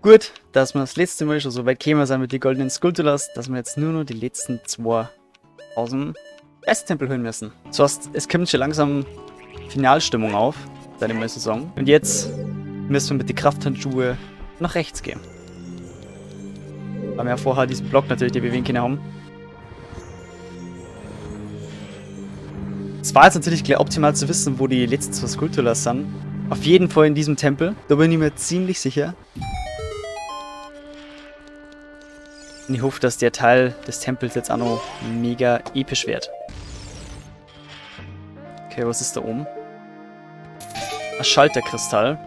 Gut, dass wir das letzte Mal schon so weit gekommen sind mit den goldenen Skulltulas, dass wir jetzt nur noch die letzten zwei aus dem Geisttempel holen müssen. Das heißt, es kommt schon langsam Finalstimmung auf, würde ich mal so sagen. Und jetzt müssen wir mit den Krafthandschuhe nach rechts gehen. Weil wir ja vorher diesen Block natürlich, den wir wenigstens haben. Es war jetzt natürlich gleich optimal zu wissen, wo die letzten zwei Skulltulas sind. Auf jeden Fall in diesem Tempel. Da bin ich mir ziemlich sicher. Und ich hoffe, dass der Teil des Tempels jetzt auch noch mega episch wird. Okay, was ist da oben? Ein Schalterkristall.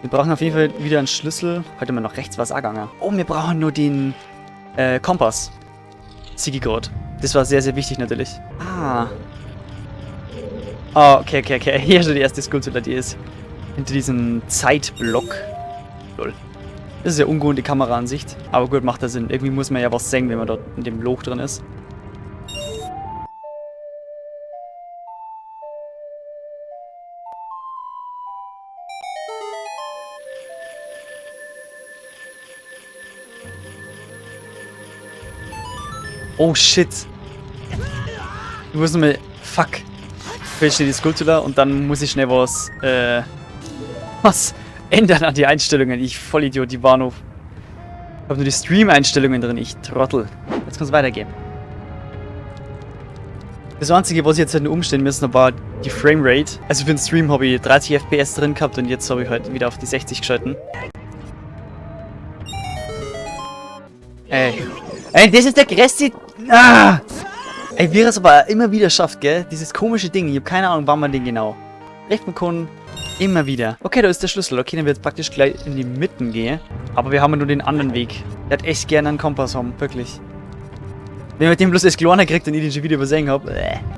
Wir brauchen auf jeden Fall wieder einen Schlüssel. Heute mal noch rechts was angegangen. Oh, wir brauchen nur den Kompass. Zigigord. Das war sehr, sehr wichtig natürlich. Ah. Oh, okay. Hier ist schon die erste Skulptur, die ist hinter diesem Zeitblock. Lol. Das ist ja ungewohnte Kameraansicht. Aber gut, macht das Sinn. Irgendwie muss man ja was sehen, wenn man dort in dem Loch drin ist. Oh shit. Ich muss nochmal. Fuck. Fällt schnell die Skulptur und dann muss ich schnell was ändern an die Einstellungen. Ich Vollidiot, die Bahnhof. Ich habe nur die Stream-Einstellungen drin, ich Trottel. Jetzt kann es weitergehen. Das Einzige, was ich jetzt hätte umstellen müssen, war die Framerate. Also für den Stream habe ich 30 FPS drin gehabt und jetzt habe ich halt wieder auf die 60 geschalten. Ey, das ist der größte... Ah! Ey, wie er es aber immer wieder schafft, gell? Dieses komische Ding. Ich habe keine Ahnung, wann man den genau treffen kann. Immer wieder. Okay, da ist der Schlüssel. Okay, dann wird jetzt praktisch gleich in die Mitte gehen. Aber wir haben ja nur den anderen Weg. Der hat echt gerne einen Kompass haben. Wirklich. Wenn man den bloß als Kleiner kriegt und ich den schon wieder übersehen habe.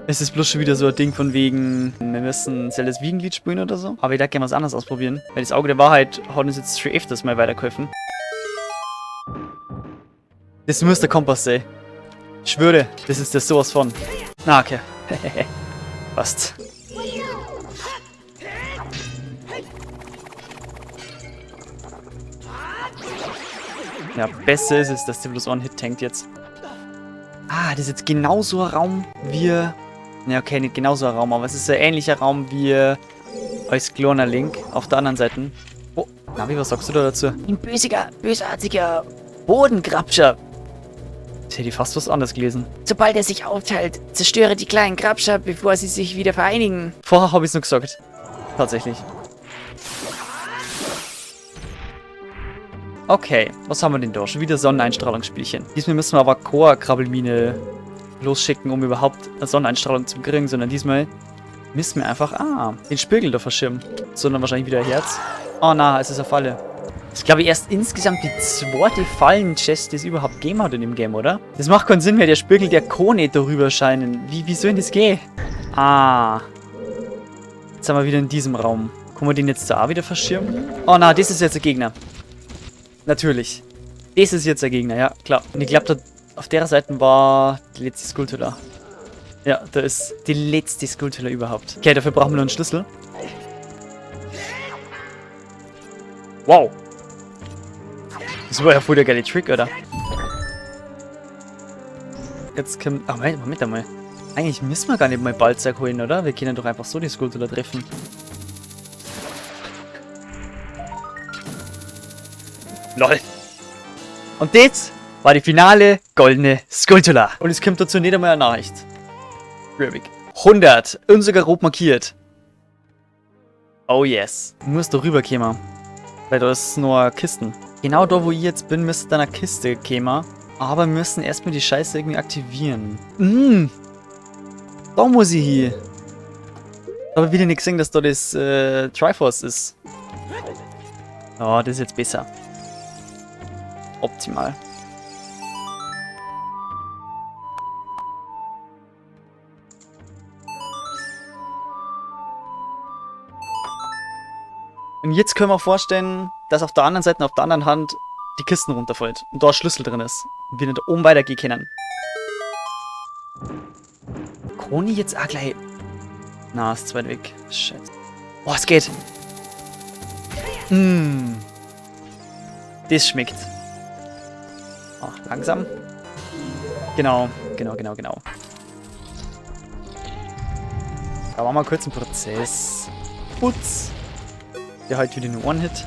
Es ist bloß schon wieder so ein Ding von wegen, wir müssen Zeldas Wiegenlied spielen oder so. Aber ich darf gerne was anderes ausprobieren. Weil das Auge der Wahrheit hat uns jetzt schon öfters mal weitergeholfen. Das muss der Kompass sein. Ich schwöre, das ist das sowas von. Na, okay. Passt. Ja, besser ist es, dass der bloß einen Hit tankt jetzt. Ah, das ist jetzt genauso ein Raum wie... Ja, okay, nicht genauso ein Raum, aber es ist ein ähnlicher Raum wie als kleiner Link auf der anderen Seite. Oh, Navi, was sagst du da dazu? Ein bösartiger Bodengrabscher. Das hätte ich fast was anderes gelesen. Sobald er sich aufteilt, zerstöre die kleinen Grabscher, bevor sie sich wieder vereinigen. Vorher habe ich es nur gesagt. Tatsächlich. Okay, was haben wir denn da? Schon wieder Sonneneinstrahlungsspielchen. Diesmal müssen wir aber keine Krabbelmine losschicken, um überhaupt eine Sonneneinstrahlung zu kriegen, sondern diesmal müssen wir einfach, den Spiegel da verschirmen. Sondern wahrscheinlich wieder ein Herz. Oh na, es ist eine Falle. Das ist, glaube ich, erst insgesamt die zweite Fallen-Chest, die es überhaupt gegeben hat in dem Game, oder? Das macht keinen Sinn mehr, der Spiegel, der kann nicht darüber scheinen. Wie soll denn das gehen? Ah. Jetzt sind wir wieder in diesem Raum. Können wir den jetzt da auch wieder verschirmen? Oh na, das ist jetzt ein Gegner. Natürlich. Das ist jetzt der Gegner, ja, klar. Und ich glaube, auf der Seite war die letzte Skulptur. Ja, da ist die letzte Skulptur überhaupt. Okay, dafür brauchen wir noch einen Schlüssel. Wow. Das war ja voll der geile Trick, oder? Jetzt kommt... Ach, Moment einmal. Eigentlich müssen wir gar nicht mal Balzerk holen, oder? Wir können doch einfach so die Skulptur treffen. LOL. Und das war die finale goldene Skulptur. Und es kommt dazu nicht einmal eine Nachricht. Rübig. 100. Unsogar rot markiert. Oh yes. Du musst da rüberkommen. Weil da ist nur Kisten. Genau da, wo ich jetzt bin, müsste dann eine Kiste kommen. Aber wir müssen erstmal die Scheiße irgendwie aktivieren. Da muss ich hier. Da habe ich wieder nicht gesehen, dass da das Triforce ist. Oh, das ist jetzt besser. Optimal. Und jetzt können wir vorstellen, dass auf der anderen Seite, auf der anderen Hand, die Kisten runterfällt. Und da ein Schlüssel drin ist. Und wir nicht oben weitergehen können. Kann ich jetzt auch gleich... Na, ist zu weit weg. Scheiße. Boah, es geht. Das schmeckt. Ach, langsam. Genau. Da war mal kurz ein Prozess. Putz. Der halt wieder nur One-Hit.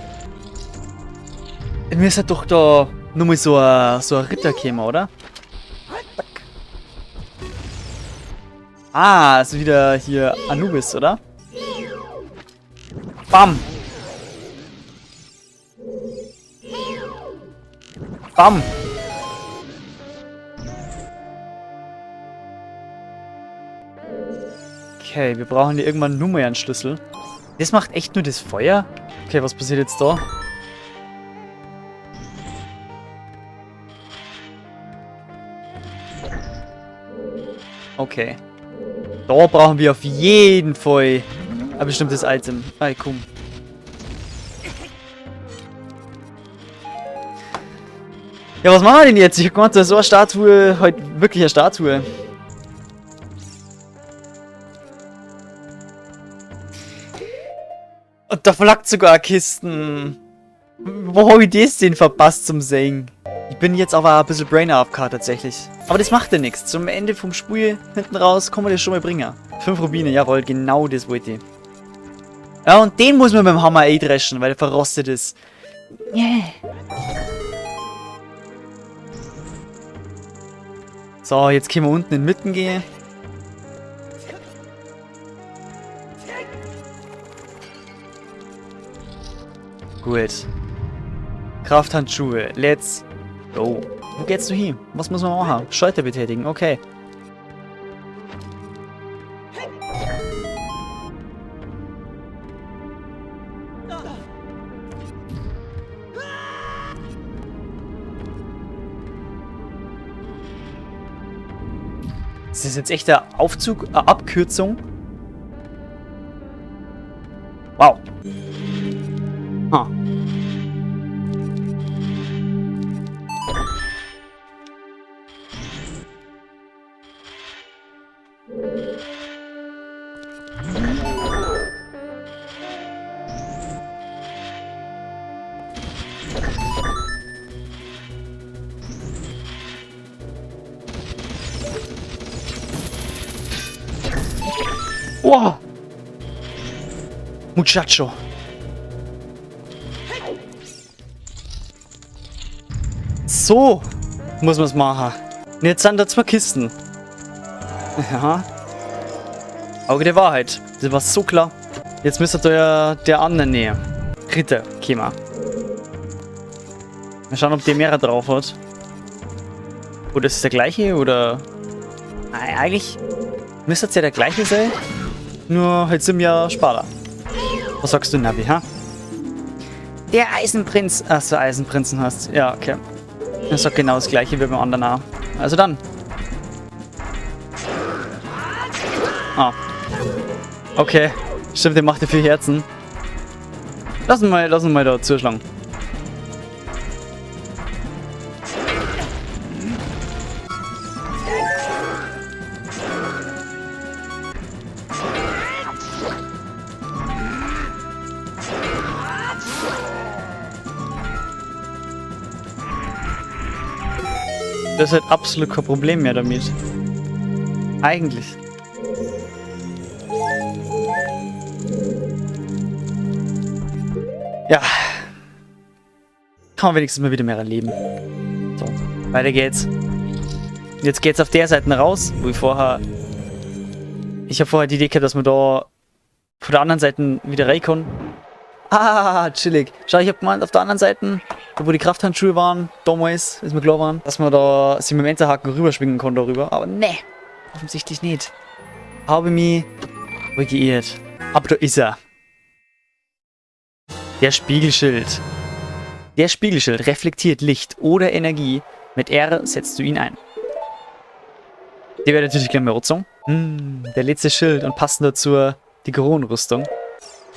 Mir ist halt doch da nur mal so ein Ritter gekommen, oder? Zack. Ah, ist wieder hier Anubis, oder? Bam! Bam! Okay, wir brauchen hier irgendwann nur mal einen Schlüssel. Das macht echt nur das Feuer? Okay, was passiert jetzt da? Okay. Da brauchen wir auf jeden Fall ein bestimmtes Item. Hey, komm. Ja, was machen wir denn jetzt? Ich hab gemeint, so eine Statue, halt wirklich eine Statue. Und da flackt sogar Kisten. Wo hab ich das denn verpasst zum Singen? Ich bin jetzt aber ein bisschen Brain AFK tatsächlich. Aber das macht ja nichts. Zum Ende vom Spiel hinten raus kann man das schon mal bringen. 5 Rubine, jawohl, genau das wollte ich. Ja, und den muss man mit dem Hammer dreschen, weil der verrostet ist. Yeah. So, jetzt können wir unten in Mitten gehen. Gut. Krafthandschuhe. Let's go. Wo geht's du hin? Was muss man machen? Schalter betätigen. Okay. Ist das jetzt echt der Aufzug, Abkürzung? Wow. Ah. Wow. Muchacho. So muss man es machen. Und jetzt sind da 2 Kisten. Ja. Auge der Wahrheit. Das war so klar. Jetzt müsste da ja der andere näher. Ritter, Kima. Mal schauen, ob der mehrere drauf hat. Oder ist es der gleiche, oder... Nein, eigentlich müsste es ja der gleiche sein. Nur halt sind wir Sparta. Was sagst du, Navi, ha? Der Eisenprinz. Achso, Eisenprinzen hast. Ja, okay. Das ist genau das gleiche wie beim anderen auch. Also dann. Ah. Okay. Stimmt, der macht ja 4 Herzen. Lass uns mal da zuschlagen. Das ist halt absolut kein Problem mehr damit. Eigentlich. Ja. Kann man wenigstens mal wieder mehr erleben. So, weiter geht's. Jetzt geht's auf der Seite raus, wo ich vorher... Ich habe vorher die Idee gehabt, dass man da von der anderen Seite wieder rein kann. Ah, chillig. Schau, ich hab gemeint, auf der anderen Seite, da wo die Krafthandschuhe waren, damals, ist mir klar waren, dass man da sich mit dem Enterhaken rüberschwingen kann darüber. Aber ne, offensichtlich nicht. Habe mich wohl geirrt. Aber da ist er. Der Spiegelschild. Der Spiegelschild reflektiert Licht oder Energie. Mit R setzt du ihn ein. Der wäre natürlich gleich mal Rüstung. Der letzte Schild und passend dazu die Kronenrüstung.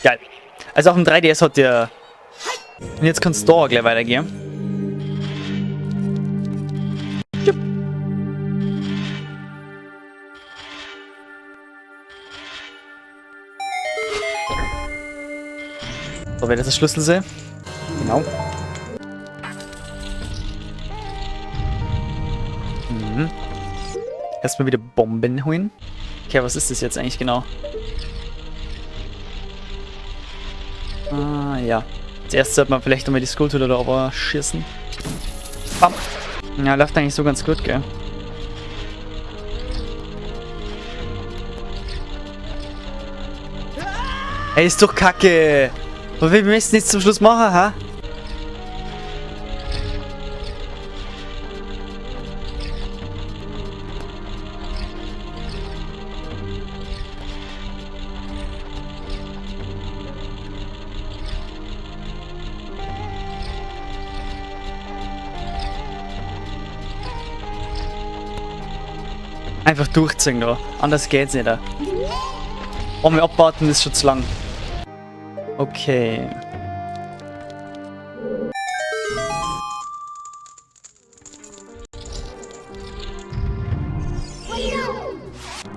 Geil. Also auf dem 3DS hat der... Und jetzt kannst du da gleich weitergehen. Jupp. So, wäre das der Schlüssel sein? Genau. Mhm. Erstmal wieder Bomben holen. Okay, was ist das jetzt eigentlich genau? Ah, ja. Zuerst sollte man vielleicht nochmal die Skulltüte da aber schießen. Bam. Ja, läuft eigentlich so ganz gut, gell? Ey, ist doch kacke! Aber wir müssen jetzt zum Schluss machen, ha? Einfach durchziehen da. Anders geht's nicht. Einmal abwarten ist schon zu lang. Okay.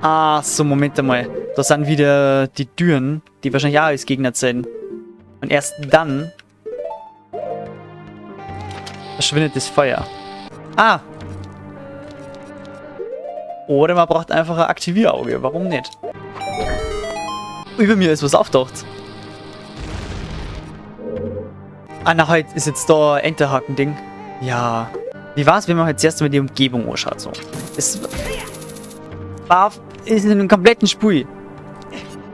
Ah, so, Moment einmal. Da sind wieder die Türen, die wahrscheinlich auch als Gegner sind. Und erst dann verschwindet das Feuer. Ah! Oder man braucht einfach ein Aktivierauge. Warum nicht? Über mir ist was auftaucht. Ah, na, halt ist jetzt da Enterhaken-Ding. Ja. Wie war's, wenn man halt zuerst mal die Umgebung anschaut? So. Es ist in einem kompletten Spiel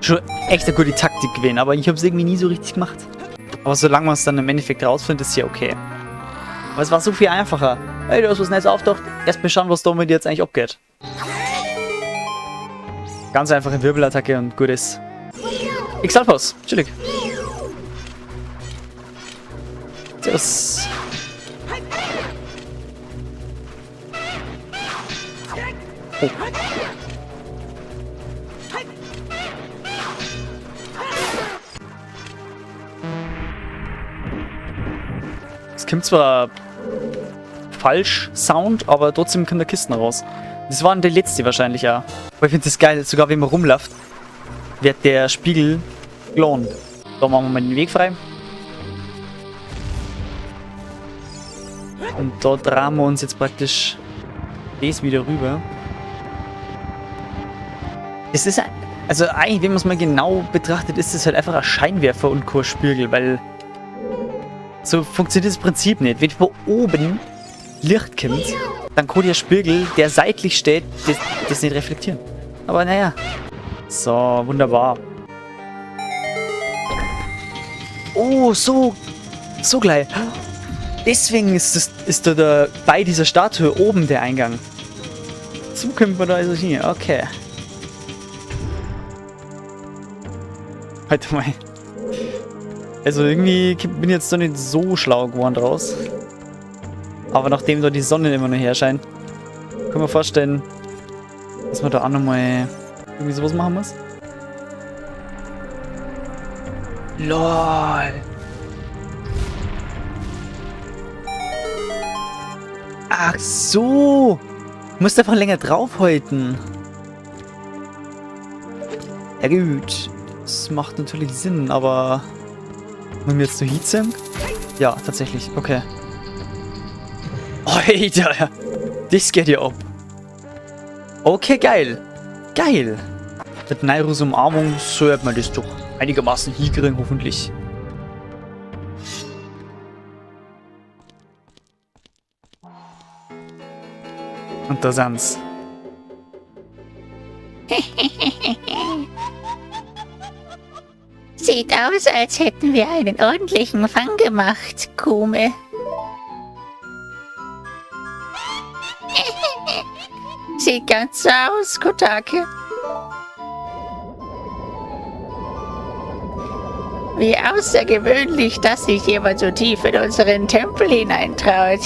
schon echt eine gute Taktik gewesen, aber ich habe es irgendwie nie so richtig gemacht. Aber solange man es dann im Endeffekt rausfindet, ist ja okay. Aber es war so viel einfacher. Hey, da ist was Neues auftaucht. Erst mal schauen, was da mit dir jetzt eigentlich abgeht. Ganz einfache Wirbelattacke und gut ist. Xalfos, chillig. Das. Oh. Es kommt zwar falsch Sound, aber trotzdem kommen da Kisten raus. Das waren die letzte wahrscheinlich auch. Aber ich finde das geil, sogar wenn man rumläuft, wird der Spiegel glowen. Da machen wir mal den Weg frei. Und da drehen wir uns jetzt praktisch das wieder rüber. Es ist, also eigentlich, wenn man es mal genau betrachtet, ist es halt einfach ein Scheinwerfer und kein Spiegel, weil so funktioniert das Prinzip nicht. Wenn von oben Licht kommt, dann kann der Spiegel, der seitlich steht, das nicht reflektieren. Aber naja. So, wunderbar. Oh, so gleich. Deswegen ist da bei dieser Statue oben der Eingang. So kommt man da also hin. Okay. Warte mal. Also irgendwie bin ich jetzt doch nicht so schlau geworden draus. Aber nachdem da die Sonne immer noch her scheint, kann man vorstellen, dass man da auch nochmal irgendwie sowas machen muss. LOL. Ach so. Du musst einfach länger draufhalten. Ja gut. Das macht natürlich Sinn, aber... Wenn wir jetzt so Heat sind? Ja, tatsächlich. Okay. Alter. Das geht ja ab. Okay, geil. Geil. Mit Nairus Umarmung sollte man das doch einigermaßen hinkriegen, hoffentlich. Und da sind's. Sieht aus, als hätten wir einen ordentlichen Fang gemacht, Kume. Sieht ganz so aus, Kotake. Wie außergewöhnlich, dass sich jemand so tief in unseren Tempel hineintraut.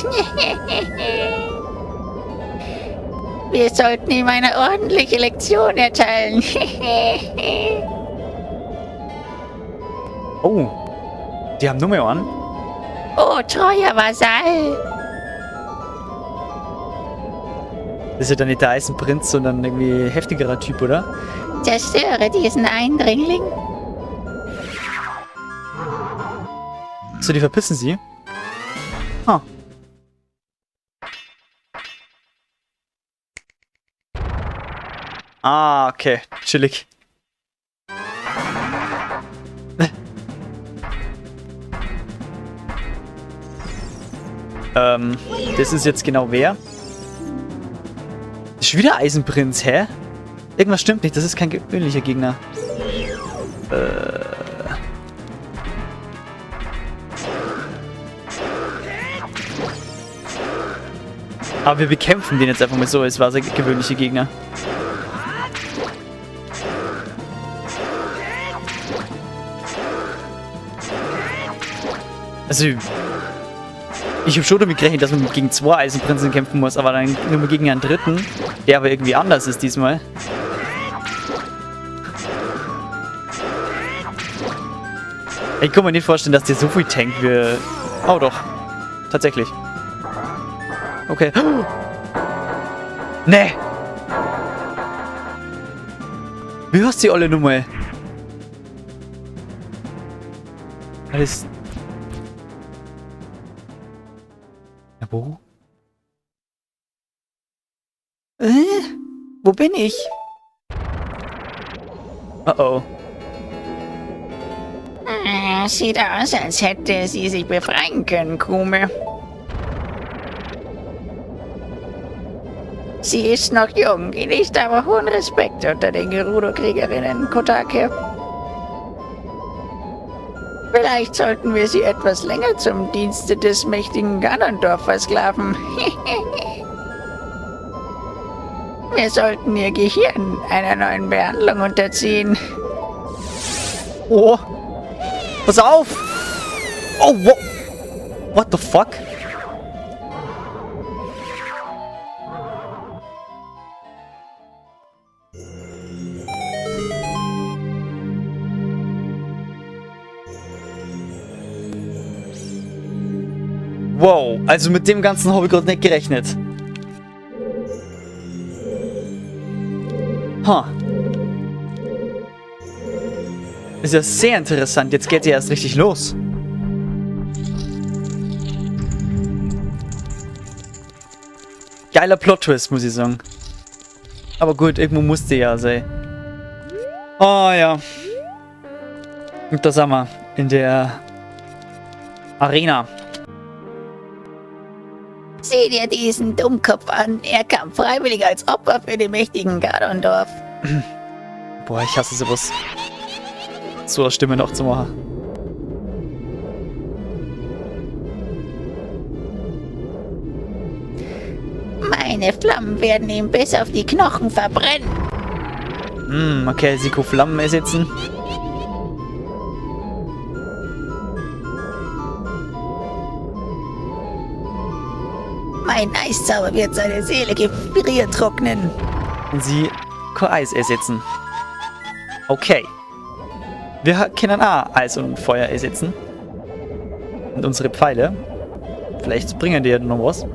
Wir sollten ihm eine ordentliche Lektion erteilen. Oh. Die haben Nummer an. Oh, treuer Vasall. Das ist ja dann nicht der Eisenprinz, sondern irgendwie heftigerer Typ, oder? Zerstöre diesen Eindringling. So, die verpissen sie. Ah. Ah, okay. Chillig. Das ist jetzt genau wer? Das ist wieder Eisenprinz, hä? Irgendwas stimmt nicht, das ist kein gewöhnlicher Gegner. Aber wir bekämpfen den jetzt einfach mal so, als war es ein gewöhnlicher Gegner. Also, ich habe schon damit gerechnet, dass man gegen 2 Eisenprinzen kämpfen muss, aber dann nur gegen einen dritten, der aber irgendwie anders ist diesmal. Ich kann mir nicht vorstellen, dass der so viel tankt wie... Oh doch. Tatsächlich. Okay. Nee. Wie hast du die alle Nummer? Alles... Ja, wo? Wo bin ich? Oh oh. Sieht aus, als hätte sie sich befreien können, Kume. Sie ist noch jung, genießt aber hohen Respekt unter den Gerudo-Kriegerinnen, Kotake. Vielleicht sollten wir sie etwas länger zum Dienste des mächtigen Ganondorf versklaven. Wir sollten ihr Gehirn einer neuen Behandlung unterziehen. Oh. Pass auf! Oh, what the fuck? Wow, also mit dem Ganzen habe ich gerade nicht gerechnet. Ist ja sehr interessant. Jetzt geht ja erst richtig los. Geiler Plot-Twist, muss ich sagen. Aber gut, irgendwo musste ja sein. Oh ja. Und da sind wir. In der Arena. Sieh dir diesen Dummkopf an. Er kam freiwillig als Opfer für den mächtigen Ganondorf. Boah, ich hasse sowas. So eine Stimme noch zu machen. Meine Flammen werden ihm bis auf die Knochen verbrennen. Okay, Siko Flammen ersetzen. Mein Eiszauber wird seine Seele gefriert trocknen. Und sie kein Eis ersetzen. Okay. Wir können auch Eis und Feuer ersetzen. Und unsere Pfeile. Vielleicht bringen die ja noch was.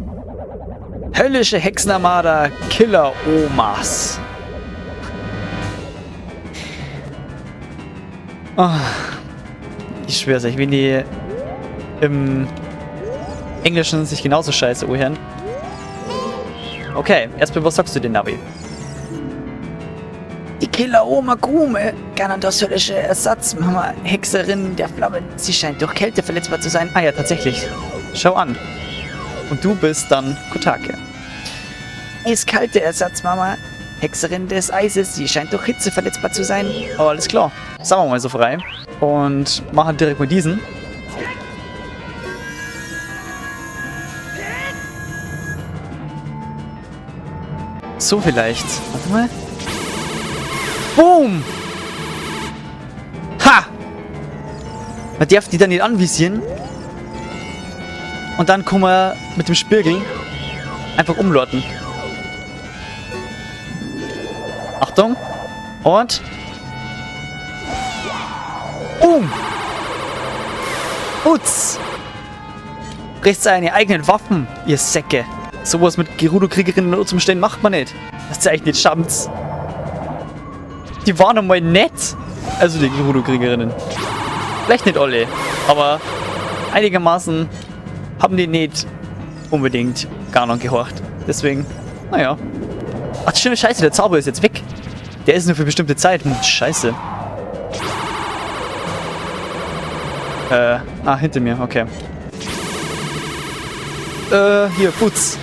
Höllische Hexenarmada Killer Omas. Oh. Ich schwör's euch, wenn die im Englischen sich genauso scheiße anhören. Okay, erstmal, was sagst du denn, Navi? Die Killer Oma Kume, Ganondorfs höllische Ersatzmama, Hexerin der Flammen. Sie scheint durch Kälte verletzbar zu sein. Ah ja, tatsächlich. Schau an. Und du bist dann Kotake. Eiskalte Ersatzmama, Hexerin des Eises. Sie scheint durch Hitze verletzbar zu sein. Oh, alles klar. Sagen wir mal so frei. Und machen direkt mal diesen. So vielleicht. Warte mal. Boom! Ha! Man darf die dann nicht anvisieren. Und dann kann man mit dem Spiegel einfach umlorten. Achtung. Und. Boom! Putz! Bricht seine eigenen Waffen, ihr Säcke. Sowas mit Gerudo-Kriegerinnen und Umständen macht man nicht. Das zeichnet Schamts. Die waren einmal nett. Also die Gerudo-Kriegerinnen. Vielleicht nicht alle, aber einigermaßen haben die nicht unbedingt Ganon gehorcht. Deswegen, naja. Ach, schöne Scheiße, der Zauber ist jetzt weg. Der ist nur für bestimmte Zeit. Scheiße. Hinter mir, okay. Hier, Putz.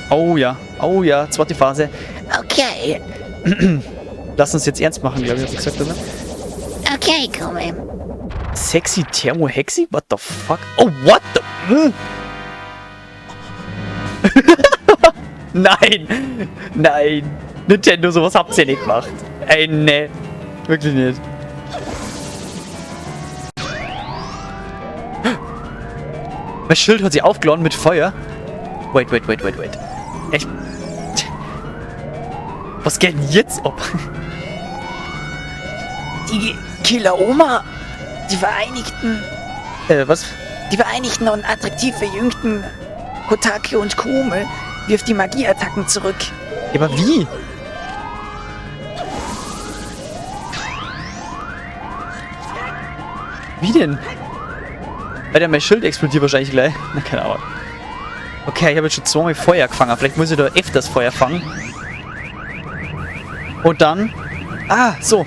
Oh ja, zweite Phase. Okay. Lass uns jetzt ernst machen, glaube ich, hast du gesagt, oder? Okay, Krummel. Sexy Thermo-Hexi? What the fuck? Oh, what the... Nein! Nein! Nintendo, sowas habt ihr nicht gemacht. Ey, ne. Wirklich nicht. Mein Schild hat sich aufgeladen mit Feuer. Wait. Echt? Was geht denn jetzt ab? Die Killer Oma, die Vereinigten, Was? die Vereinigten und attraktiv verjüngten Kotake und Kume wirft die Magieattacken zurück. Ja, aber wie? Wie denn? Alter, mein Schild explodiert wahrscheinlich gleich. Na, keine Ahnung. Okay, ich habe jetzt schon zweimal Feuer gefangen. Vielleicht muss ich da öfters Feuer fangen. Und dann... Ah, so.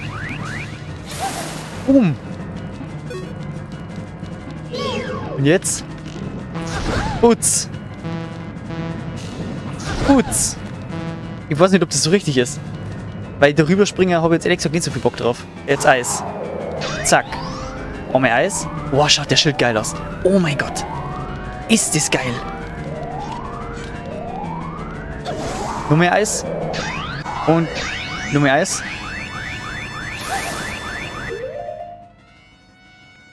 Und jetzt? Putz. Ich weiß nicht, ob das so richtig ist. Weil ich darüber springe, habe ich jetzt ehrlich gesagt nicht so viel Bock drauf. Jetzt Eis. Zack. Oh, mein Eis. Wow, schaut der Schild geil aus. Oh mein Gott. Ist das geil. Nur mehr Eis. Und nur mehr Eis.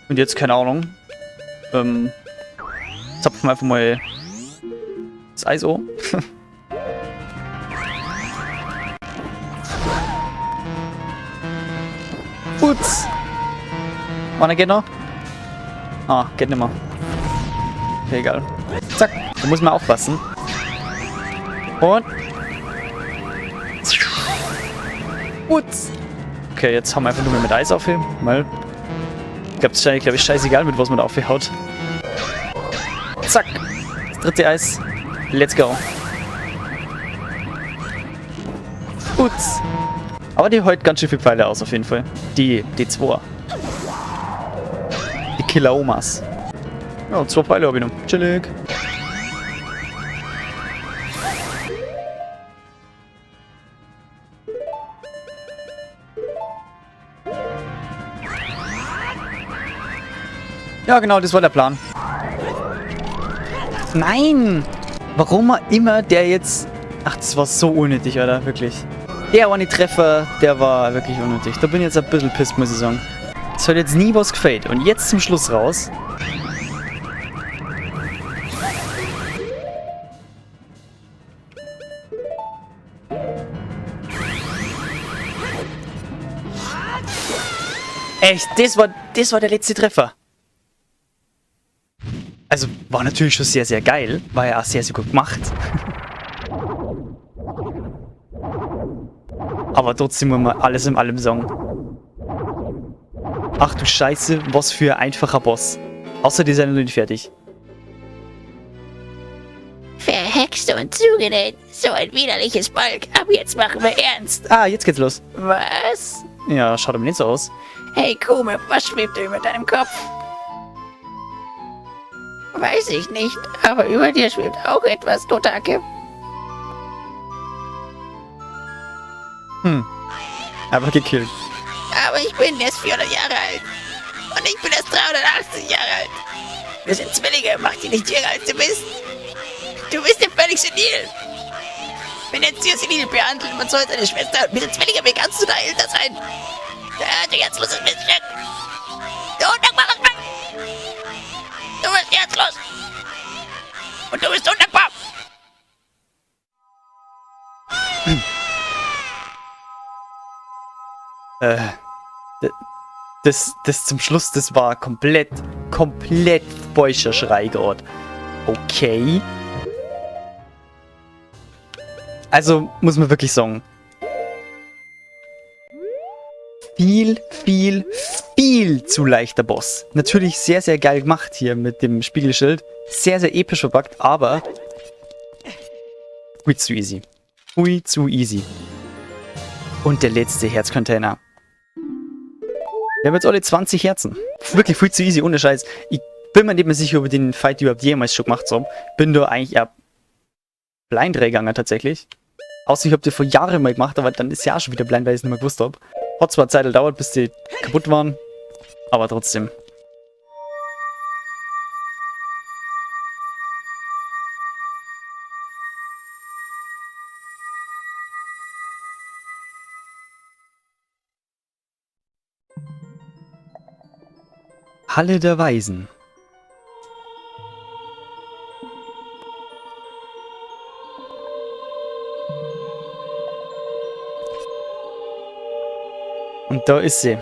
Und jetzt, keine Ahnung. Zapfen wir einfach mal das Eis um. Putz. Wann geht noch? Ah, geht nicht mehr. Okay, egal. Zack. Da muss man aufpassen. Und. Putz. Okay, jetzt haben wir einfach nur mehr mit Eis aufheben. Weil. Ich glaube, es ist eigentlich, scheißegal, mit was man da aufhaut. Zack. Das dritte Eis. Let's go. Putz. Aber die hält ganz schön viele Pfeile aus, auf jeden Fall. Die D2. Die Killer Omas. Ja, 2 Pfeile habe ich noch. Chillig. Ja, genau, das war der Plan. Nein! Warum immer der jetzt... Ach, das war so unnötig, Alter, wirklich. Der eine Treffer, der war wirklich unnötig. Da bin ich jetzt ein bisschen pisst, muss ich sagen. Es hat jetzt nie was gefällt. Und jetzt zum Schluss raus. Echt, das war der letzte Treffer. Also, war natürlich schon sehr, sehr geil. War ja auch sehr, sehr gut gemacht. Aber trotzdem muss man alles in allem sagen. Ach du Scheiße, was für ein einfacher Boss. Außer die sind noch nicht fertig. Verhext und zugenäht. So ein widerliches Volk. Aber jetzt machen wir ernst. Ah, jetzt geht's los. Was? Ja, schaut aber nicht so aus. Hey Kume, was schwebt über deinem Kopf? Weiß ich nicht, aber über dir schwebt auch etwas, Kotake. Aber gekillt. Aber ich bin erst 400 Jahre alt. Und ich bin erst 380 Jahre alt. Wir sind Zwillinge, mach dich nicht jünger als du bist. Du bist ja völlig senil. Wenn jetzt hier senil behandelt, man soll seine Schwester. Wir sind Zwillinge, wie kannst du da älter sein? Du jetzt los, ein bisschen. Du undankbarer Mann. Du bist herzlos. Und du bist undankbar. Das zum Schluss, das war komplett falscher Schrei gerade. Okay. Also, muss man wirklich sagen. Viel zu leichter Boss. Natürlich sehr, sehr geil gemacht hier mit dem Spiegelschild. Sehr, sehr episch verpackt, aber Hui, zu easy. Hui, zu easy. Und der letzte Herzcontainer. Wir haben jetzt alle 20 Herzen. Wirklich viel zu easy, ohne Scheiß. Ich bin mir nicht mehr sicher, ob ich den Fight überhaupt jemals schon gemacht habe. Bin da eigentlich eher blind reingegangen tatsächlich. Außer ich habe die vor Jahren mal gemacht, aber dann ist ja auch schon wieder blind, weil ich es nicht mehr gewusst habe. Hat zwar Zeit gedauert, bis die kaputt waren, aber trotzdem. Halle der Weisen. Und da ist sie.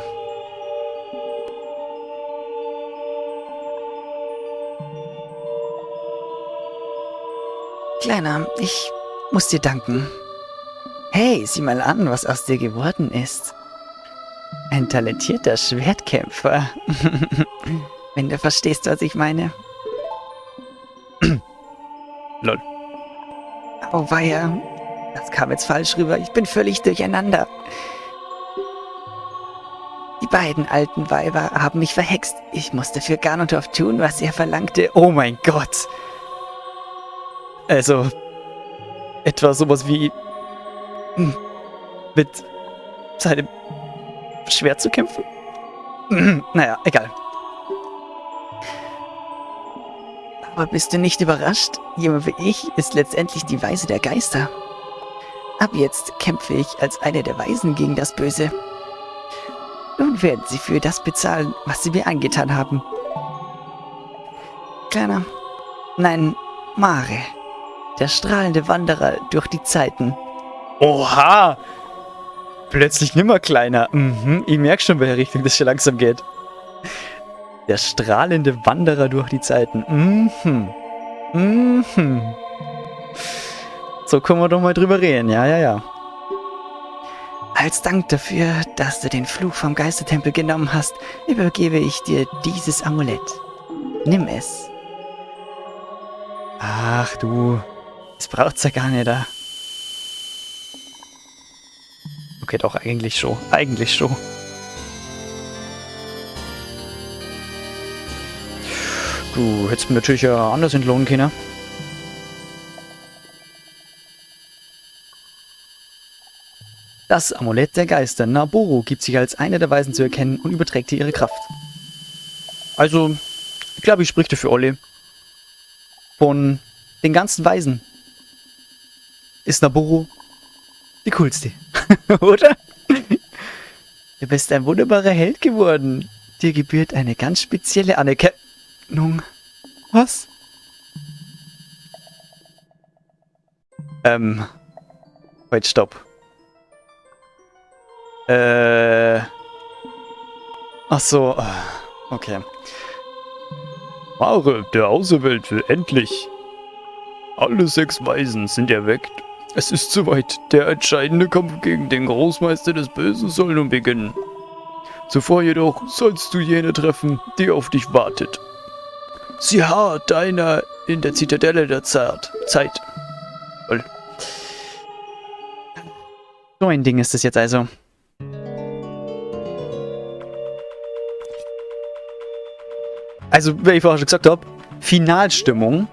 Kleiner, ich muss dir danken. Hey, sieh mal an, was aus dir geworden ist. Ein talentierter Schwertkämpfer. Wenn du verstehst, was ich meine. Lol. Oh weia, das kam jetzt falsch rüber. Ich bin völlig durcheinander. Die beiden alten Weiber haben mich verhext. Ich musste für Ganondorf tun, was er verlangte. Oh mein Gott. Also, etwa sowas wie mit seinem Schwert zu kämpfen? Naja, egal. Aber bist du nicht überrascht? Jemand wie ich ist letztendlich die Weise der Geister. Ab jetzt kämpfe ich als eine der Weisen gegen das Böse. Nun werden sie für das bezahlen, was sie mir angetan haben. Kleiner, nein, Mare, der strahlende Wanderer durch die Zeiten. Oha! Plötzlich nimmer kleiner. Ich merke schon, welche Richtung das schon langsam geht. Der strahlende Wanderer durch die Zeiten. So können wir doch mal drüber reden. Ja. Als Dank dafür, dass du den Fluch vom Geistertempel genommen hast, übergebe ich dir dieses Amulett. Nimm es. Ach du, das braucht's ja gar nicht da. Okay, doch, eigentlich schon. Eigentlich schon. Du hättest mir natürlich ja anders entlohnen können. Das Amulett der Geister. Nabooru gibt sich als eine der Weisen zu erkennen und überträgt ihr ihre Kraft. Also, ich glaube, ich spreche für alle. Von den ganzen Weisen ist Nabooru die coolste. Oder? Du bist ein wunderbarer Held geworden. Dir gebührt eine ganz spezielle Anerkennung. Was? Halt, stopp. Ach so. Okay. Mare, der Auserwählte, endlich. Alle 6 Weisen sind erweckt. Es ist soweit. Der entscheidende Kampf gegen den Großmeister des Bösen soll nun beginnen. Zuvor jedoch sollst du jene treffen, die auf dich wartet. Sie harrt deiner in der Zitadelle der Zeit. So ein Ding ist das jetzt also. Also, wie ich vorher schon gesagt habe, Finalstimmung.